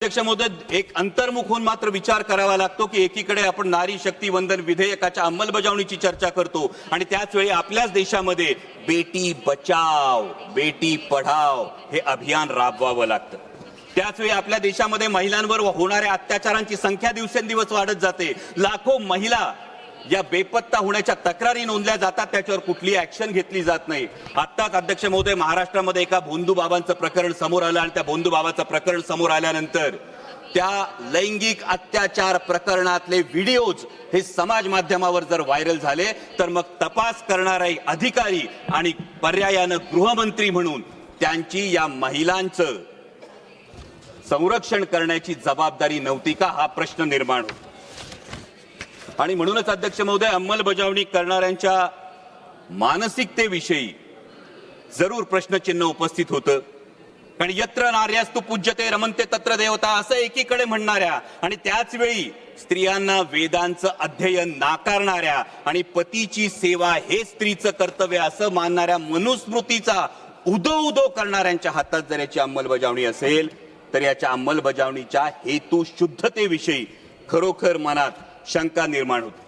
अध्यक्ष महोदय, एक अंतर्मुख होऊन मात्र विचार करावा लागतो की एकीकडे आपण नारी शक्ती वंदन विधेयकाच्या अंमलबजावणीची चर्चा करतो आणि त्याच वेळी आपल्याच देशामध्ये बेटी बचाव बेटी पढाव हे अभियान राबवावं लागतं। त्याच वेळी आपल्या देशामध्ये महिलांवर होणाऱ्या अत्याचारांची संख्या दिवसेंदिवस वाढत जाते। लाखो महिला या बेपत्ता होण्याच्या तक्रारी नोंदल्या जातात, त्याच्यावर कुठली ऍक्शन घेतली जात नाही। आत्ताच अध्यक्ष महोदय, महाराष्ट्रामध्ये एका भोंदू बाबांचं प्रकरण समोर आलं आणि त्या भोंदू बाबाचं प्रकरण समोर आल्यानंतर त्या लैंगिक अत्याचार प्रकरणातले व्हिडिओज हे समाज माध्यमावर जर व्हायरल झाले तर मग तपास करणारे अधिकारी आणि पर्यायानं गृहमंत्री म्हणून त्यांची या महिलांचं संरक्षण करण्याची जबाबदारी नव्हती का, हा प्रश्न निर्माण होतो। आणि म्हणूनच अध्यक्ष महोदय, अंमलबजावणी करणाऱ्यांच्या मानसिकतेविषयी जरूर प्रश्नचिन्ह उपस्थित होतं। कारण यत्र नार्यास्तु पूज्यते रमन्ते तत्र देवता असं एकीकडे म्हणणाऱ्या आणि त्याच वेळी स्त्रियांना वेदांचं अध्ययन नाकारणाऱ्या आणि पतीची सेवा हे स्त्रीचं कर्तव्य असं मानणाऱ्या मनुस्मृतीचा उदो करणाऱ्यांच्या हातात जर याची अंमलबजावणी असेल तर याच्या अंमलबजावणीच्या हेतू शुद्धतेविषयी खरोखर मनात शंका निर्माण होते।